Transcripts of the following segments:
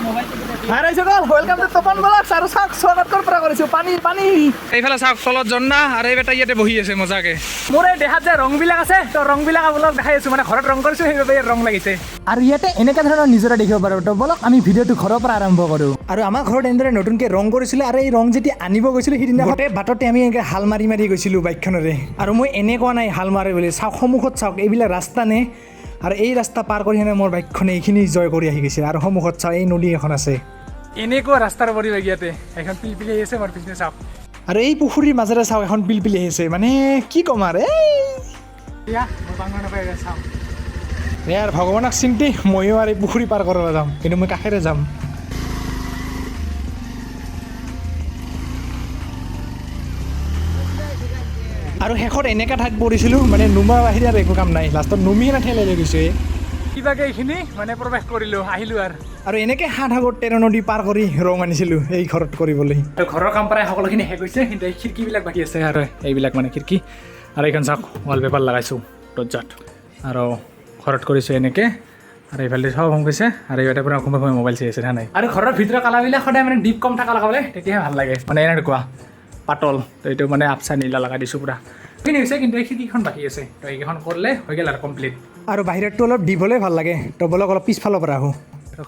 welcome to Tapan blogs আৰু চাওক স্বাগত কৰা কৰিছো পানী এইফালে চাওক তলত জন্না আৰু এই বেটা ইয়াতে বহি আছে মজাকে মোৰ এই দেহাত যে ৰংবিলাক আছে তো ৰংবিলাক আপোনাক দেখাই আছো মানে ঘৰত ৰং কৰিছো সেইবাবে ইয়াত ৰং লাগিছে আৰু ইয়াতে এনেকা ধৰণৰ নিজৰা দেখিব পাৰো তো বলক আমি ভিডিঅ'টো ঘৰৰ পৰা আৰম্ভ কৰো আৰু আমাৰ ঘৰত এনেদৰে নতুনকৈ ৰং কৰিছিলে আৰু এই ৰং যেতিয়া আনিব গৈছিলো সিদিনা গোটেই বাটতে আমি এনেকৈ হাল মাৰি গৈছিলো বাইকখনেৰে আৰু মই এনে কোৱা নাই হাল মাৰে বুলি চাওক সন্মুখত চাওক এইবিলাক ৰাস্তা নে আৰু এই ৰাস্তা পাৰ কৰি কিনে মোৰ বাইকখনে এইখিনি জয় কৰি আহি গৈছে আৰু সন্মুখত চাওক এই নদী এখন আছে এনেকুৱা ৰাস্তাৰ পৰিৱেশ ইয়াতে এখন পিলপিলি আহিছে মোৰ পিছনে চাওক আৰু এই পুখুৰীৰ মাজেৰে চাওক এখন পিলপিলি আহিছে মানে কি ক'ম আৰু ইয়াৰ ভগৱানক চিন্তি ময়ো আৰু এই পুখুৰী পাৰ কৰিব যাম কিন্তু মই কাষেৰে যাম আৰু শেষত এনেকা ঠাইত পৰিছিলোঁ মানে নুমা বাহিৰে আৰু একো কাম নাই লাষ্টত নুমিয়ে নাঠাইলৈ লৈ গৈছোঁ কিবাকে এইখিনি মানে প্ৰৱেশ কৰিলোঁ আহিলোঁ আৰু এনেকৈ 7 সাগৰ 13 নদী পাৰ কৰি ৰং আনিছিলোঁ এই ঘৰত কৰিবলৈ আৰু ঘৰৰ কাম প্ৰায় সকলোখিনি শেষ হৈছে কিন্তু এই খিৰিকীবিলাক বাকী আছে আৰু এইবিলাক মানে খিৰিকী আৰু এইখন চাওক ৱালপেপাৰ লগাইছোঁ দৰ্জাত আৰু ঘৰত কৰিছোঁ এনেকৈ আৰু এইফালে চব কম গৈছে আৰু ইয়াতে পৰা সময় মোবাইল চাই আছে নাই আৰু ঘৰৰ ভিতৰৰ কালাৰবিলাক সদায় মানে ডিপ কম থকা লগাবলৈ তেতিয়াহে ভাল লাগে মানে এনেকুৱা পাতল তো এইটো মানে আপচা নীলা লগাই দিছোঁ পূৰা সেইখিনি হৈছে কিন্তু এই খিৰিকীখন বাকী আছে তো এইকেইখন কৰিলে হৈ গ'ল আৰু কমপ্লিট আৰু বাহিৰতটো অলপ দিবলৈ ভাল লাগে তো বলক অলপ পিছফালৰ পৰা আহোঁ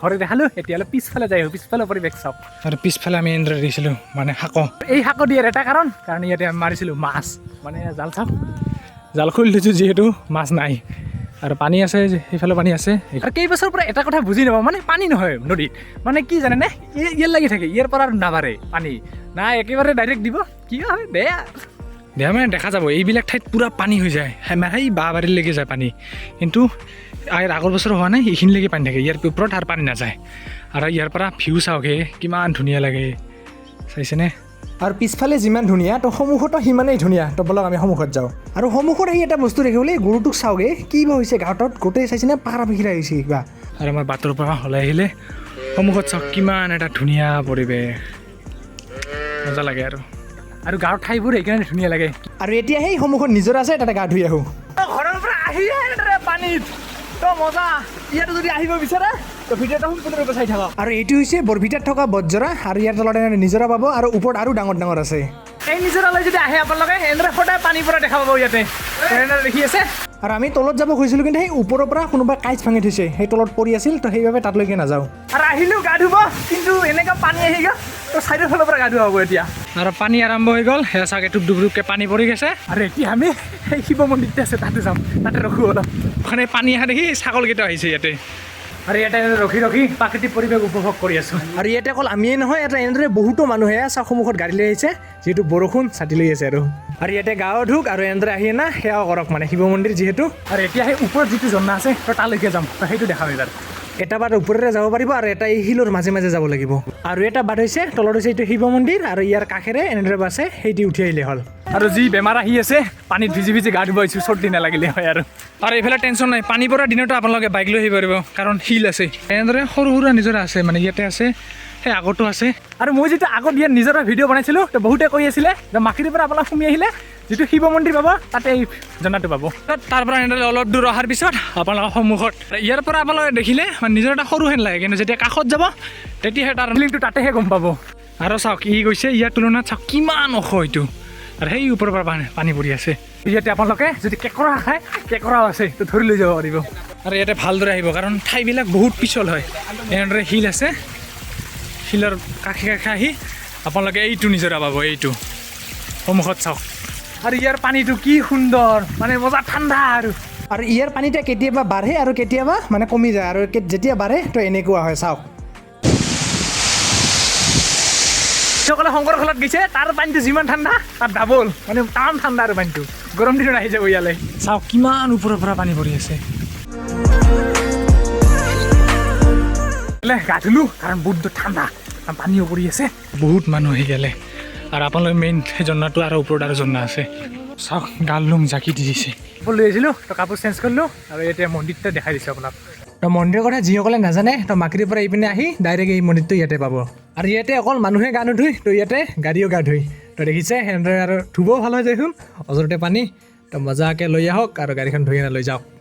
ঘৰে দেখালোঁ এতিয়া অলপ পিছফালে যাই আহোঁ পিছফালৰ পৰিৱেশ চাওক আৰু পিছফালে আমি এনেদৰে দিছিলোঁ মানে শাক এই শাক দিয়াৰ এটা কাৰণ ইয়াতে আমি মাৰিছিলোঁ মাছ মানে জাল চাওক জাল খুলি দিছোঁ যিহেতু মাছ নাই আৰু পানী আছে সেইফালে পানী আছে আৰু কেইবছৰৰ পৰা এটা কথা বুজি নাপাওঁ মানে পানী নহয় নদীত মানে কি জানেনে ইয়াৰ লাগি থাকে ইয়াৰ পৰা আৰু নাবাৰে পানী নাই একেবাৰে ডাইৰেক্ট দিব কি হয় বেয়া মানে দেখা যাব এইবিলাক ঠাইত পূৰা পানী হৈ যায় সেই বাঁহবাৰীলৈকে যায় পানী কিন্তু আগৰ বছৰ হোৱা নাই এইখিনিলৈকে পানী থাকে ইয়াৰ ওপৰত আৰু পানী নাযায় আৰু ইয়াৰ পৰা ভিউ চাওকহে কিমান ধুনীয়া লাগে চাইছেনে আৰু পিছফালে যিমান ধুনীয়া তো সন্মুখতো সিমানেই ধুনীয়া তো বলক আমি সন্মুখত যাওঁ আৰু সন্মুখত আহি এটা বস্তু দেখিবলৈ গৰুটোক চাওঁগে কি বা হৈছে গাঁৱত গোটেই চাইছেনে পাৰা পিখিৰা হৈছে কিবা আৰু আমাৰ বাটৰ পৰা ওলাই আহিলে সন্মুখত চাওক কিমান এটা ধুনীয়া পৰিৱেশ মজা লাগে আৰু গাঁৱৰ ঠাইবোৰ সেইকাৰণে ধুনীয়া লাগে আৰু এতিয়া সেই সন্মুখত নিজৰা আছে তাতে গা ধুই আহোঁ ঘৰৰ পৰা আহি পানীত তো মজা ইয়াত যদি আহিব বিচাৰা তো ভিডিঅ'টো সম্পূৰ্ণৰূপে চাই থাকক আৰু এইটো হৈছে বৰভিটাত থকা বজৰা আৰু ইয়াৰ তলত এনেদৰে নিজৰা পাব আৰু ওপৰত আৰু ডাঙৰ ডাঙৰ আছে এই নিজৰালৈ যদি আহে আপোনালোকে এনেদৰে সদায় পানীৰ পৰা দেখা পাব ইয়াতে এনেদৰে দেখি আছে আৰু আমি তলত যাব খুজিছিলোঁ কিন্তু সেই ওপৰৰ পৰা কোনোবা কাইজ ভাঙি থৈছে সেই তলত পৰি আছিল তো সেইবাবে তাতলৈকে নাযাওঁ আৰু আহিলোঁ গা ধুব কিন্তু এনেকুৱা পানী আহি গ'ল তো চাইডৰ ফালৰ পৰা গা ধুৱা হ'ব এতিয়া আৰু পানী আৰম্ভ হৈ গ'ল সেয়া চাগে ডুবডুবকৈ পানী পৰি গৈছে আৰু এতিয়া আমি সেই শিৱ মন্দিৰতে আছে তাতে যাম তাতে ৰখোঁ অলপ ওখানে পানী অহা দেখি ছাগলকেইটা আহিছে ইয়াতে আৰু ইয়াতে ৰখি প্ৰাকৃতিক পৰিৱেশ উপভোগ কৰি আছোঁ আৰু ইয়াতে অকল আমিয়ে নহয় ইয়াতে এনেদৰে বহুতো মানুহে সন্মুখত গাড়ী লৈ আহিছে যিহেতু বৰষুণ ছাতি লৈ আছে আৰু ইয়াতে গাঁও ধুক আৰু এনেদৰে আহি না সেয়াও কৰক মানে শিৱ মন্দিৰ যিহেতু আৰু এতিয়া সেই ওপৰত যিটো ঝৰ্ণা আছে তো তালৈকে যাম তো সেইটো দেখা হৈ যায় এটা বাট ওপৰেৰে যাব পাৰিব আৰু এটা এই শিলৰ মাজে মাজে যাব লাগিব আৰু এটা বাট হৈছে তলত হৈছে এইটো শিৱ মন্দিৰ আৰু ইয়াৰ কাষেৰে এনেদৰে বাছে সেইটো উঠি আহিলে হ'ল আৰু যি বেমাৰ আহি আছে পানীত ভিজি গা ধুব আহিছোঁ চৰ্দি নালাগিলে হয় আৰু এইফালে টেনশ্যন নাই পানী পৰা দিনতো আপোনালোকে বাইক লৈ আহিব পাৰিব কাৰণ শিল আছে এনেদৰে সৰু সুৰা নিজৰা আছে মানে ইয়াতে আছে সেই আগতো আছে আৰু মই যেতিয়া আগত ইয়াত নিজৰা ভিডিঅ' বনাইছিলোঁ তো বহুতে কৈ আছিলে যে মাখিৰ পৰা আপোনাক সোমাই আহিলে যিটো শিৱ মন্দিৰ পাব তাতে এই জনাটো পাব তাৰ পৰা এনেদৰে অলপ দূৰ অহাৰ পিছত আপোনালোকৰ সন্মুখত ইয়াৰ পৰা আপোনালোকে দেখিলে মানে নিজৰ এটা সৰু হেন লাগে কিন্তু যেতিয়া কাষত যাব তেতিয়াহে তাৰ ফিলিংটো তাতেহে গম পাব আৰু চাওক ই গৈছে ইয়াৰ তুলনাত চাওক কিমান ওখ এইটো আৰু সেই ওপৰৰ পৰা পানী পৰি আছে ইয়াতে আপোনালোকে যদি কেঁকোৰা খায় কেঁকোৰাও আছে তো ধৰি লৈ যাব পাৰিব আৰু ইয়াতে ভালদৰে আহিব কাৰণ ঠাইবিলাক বহুত পিছল হয় এনেদৰে শিল আছে শিলৰ কাষে আহি আপোনালোকে এইটো নিজৰা পাব এইটো সন্মুখত চাওক আৰু ইয়াৰ পানীটো কি সুন্দৰ মানে মজা ঠাণ্ডা আৰু ইয়াৰ পানীতে কেতিয়াবা বাঢ়ে আৰু কেতিয়াবা মানে কমি যায় আৰু যেতিয়া বাঢ়ে তো এনেকুৱা হয় চাওক যিসকলে শংকৰ খোলাত গৈছে তাৰ পানীটো যিমান ঠাণ্ডা তাৰ ডাবল মানে টান ঠাণ্ডা আৰু পানীটো গৰম দিনত আহি যাব ইয়ালৈ চাওক কিমান ওপৰৰ পৰা পানী পৰি আছে গা ধুলোঁ কাৰণ বহুত ঠাণ্ডা পানীও পৰি আছে বহুত মানুহ আহি গ'লে আৰু আপোনালোকে মেইন সেই জন্নাটো আৰু ওপৰত আৰু জন্না আছে চাওক গাল লুং জাকি দি দিছে লৈ আহিছিলোঁ তো কাপোৰ চেঞ্জ কৰিলোঁ আৰু এতিয়া মন্দিৰটো দেখাই দিছোঁ আপোনাক তো মন্দিৰৰ কথা যিসকলে নাজানে তো মাকিৰ পৰা এইপিনে আহি ডাইৰেক্ট এই মন্দিৰটো ইয়াতে পাব আৰু ইয়াতে অকল মানুহে গা নুধুই তো ইয়াতে গাড়ীও গা ধুই তো দেখিছে সেনেদৰে আৰু ধুবও ভাল হৈ যায় অজৰতে পানী তো মজাকৈ লৈ আহক আৰু গাড়ীখন ধুই লৈ যাওক